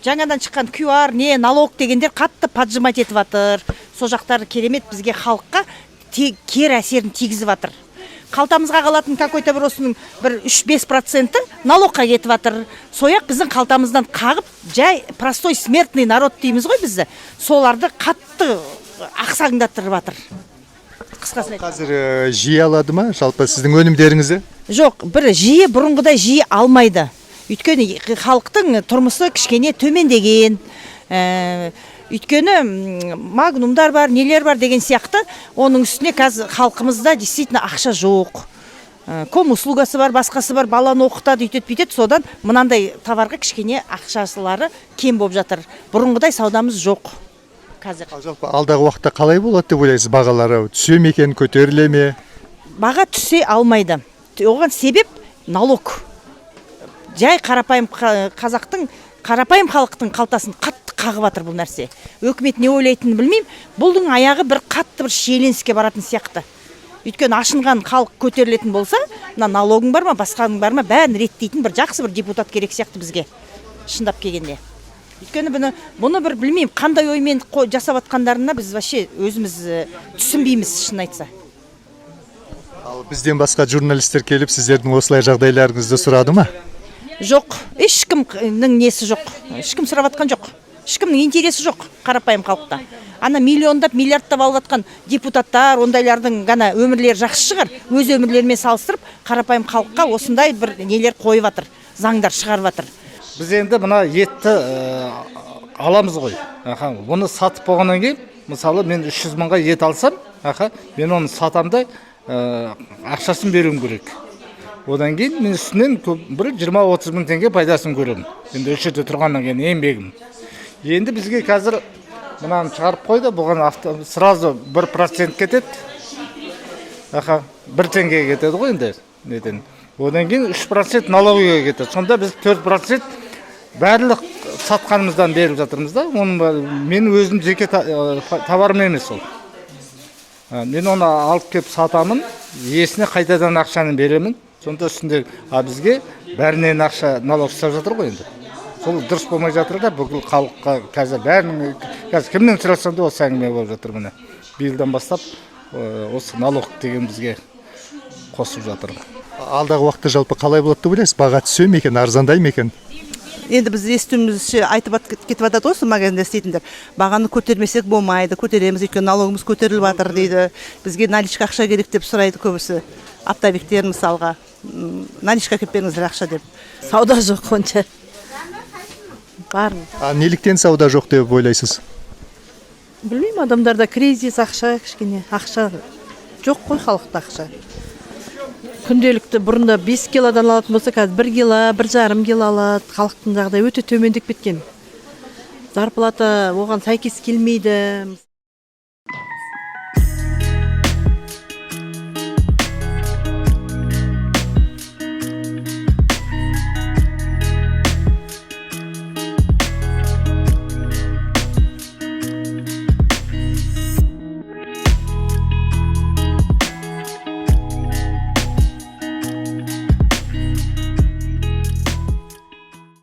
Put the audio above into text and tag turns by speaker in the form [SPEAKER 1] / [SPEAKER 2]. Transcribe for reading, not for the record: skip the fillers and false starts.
[SPEAKER 1] жаңадан шыққан QR, не налог дегендер қатты поджимать етіп жатыр. Сол жақтары керемет бізге халыққа кері әсерін тигізіп жатыр. Қалтамызға қалатын какой-то бір осының бір 3-5% налогқа кетіп жатыр. Сояқ біздің қалтамыздан қағып, жай простой смертный народ дейміз ғой бізді. Соларды қатты ақсаңдаттырып жатыр.
[SPEAKER 2] Қазір жиі алады ма жалпы сіздің өнімдеріңізді?
[SPEAKER 1] Жоқ, бір жиі бұрынғыдай жиі алмайды. Өйткені халықтың тұрмысы кішкене төмендеген. Өйткені магнумдар бар, нелер бар деген сияқты, оның үстіне қазір халқымызда действительно ақша жоқ. Ком услугасы бар, басқасы бар, баланы оқытады, үйтет бүйтет, содан мынандай товарға кішкене ақшасылары кем болып жатыр. Бұрынғыдай саудамыз жоқ қазір.
[SPEAKER 2] Жалпы алдағы уақытта қалай болады деп ойлайсыз, бағалары түсе ме екен, көтеріле ме?
[SPEAKER 1] Баға түсе алмайды. Оған себеп налог. Жай қарапайым халықтың қалтасын қатты қағып жатыр бұл нәрсе. Өкімет не ойлайтынын білмеймін. Бұлдың аяғы бір қатты бір шиеленіске баратын сияқты. Өйткені ашынған халық көтерілетін болса, налогың бар ма, басқаның бар ма, бәрін реттейтін бір жақсы бір депутат керек сияқты бізге. Шындап келгенде. Өйткені бұны бір білмеймін, қандай оймен жасап атқандарына біз вообще өзіміз түсінбейміз, шын айтса.
[SPEAKER 2] Ал бізден басқа журналистер келіп, сіздердің осылай жағдайларыңызды сұрады ма?
[SPEAKER 1] Жоқ, ешкімнің несі жоқ. Ешкім сұрап атқан жоқ. Ешкімнің интересі жоқ қарапайым халықта. Ана миллиондап, миллиардтап алып атқан депутаттар, ондайлардың ғана өмірлері жақсы шығар. Өз өмірлерімен салыстырып, қарапайым халыққа осындай бір нелер қойып жатыр, заңдар шығарып жатыр.
[SPEAKER 3] Біз енді мына етті аламыз ғой. Бұны сатып болғаннан кейін, мысалы мен 300 мыңға ет алсам, мен оны сатамда ақшасын беруім керек. Одан кейін мен үстінен бір 20-30 мың теңге пайдасын көремін. Енді үш жерде тұрғаннан кейін еңбегім. Енді бізге қазір мынаны шығарып қойды, бұған сразу 1% кетеді. 1 теңге кетеді ғой енді. Одан кейін 3% налогыға кетеді. Сонда біз 4% барлық сатқанымыздан беріп жатырмыз да. Мен өзім жеке товарым емес ол. Мен оны алып кеп сатамын, иесіне қайтадан ақшаны беремін. Сонда үстінде бізге бәрінен ақша налог ұстап жатыр ғой енді. Сол дұрыс болмай жатыр да, бүкіл халыққа қазір бәрінің, қазір кімнен сұрасам да осы әңгіме болып жатыр міне. Биылдан бастап осы налог деген бізге қосып жатыр.
[SPEAKER 2] Алдағы уақытта жалпы қалай болады деп ойлайсыз? Баға түсе ме екен, арзандай ме екен?
[SPEAKER 4] Енді біз естуімізше айтып кетіп жатады осы магазинде істейтіндер. Бағаны көтермесек болмайды, көтереміз, өйткені налогымыз көтеріліп жатыр дейді. Бізге наличка ақша керек деп сұрайды көбісі. Оптовиктер мысалға. Наличка әкеліп беріңіздер ақша деп.
[SPEAKER 1] Сауда жоқ онша. Бар.
[SPEAKER 2] Неліктен сауда жоқ деп ойлайсыз?
[SPEAKER 4] Білмеймін, адамдарда кризис, ақша кішкене, ақша жоқ қой халықта ақша. Күнделікті бұрында 5 килодан алатын болса, қазір 1 кило, 1,5 кило алады. Халықтың жағдайы өте төмендеп кеткен. Зарплата оған сәйкес келмейді.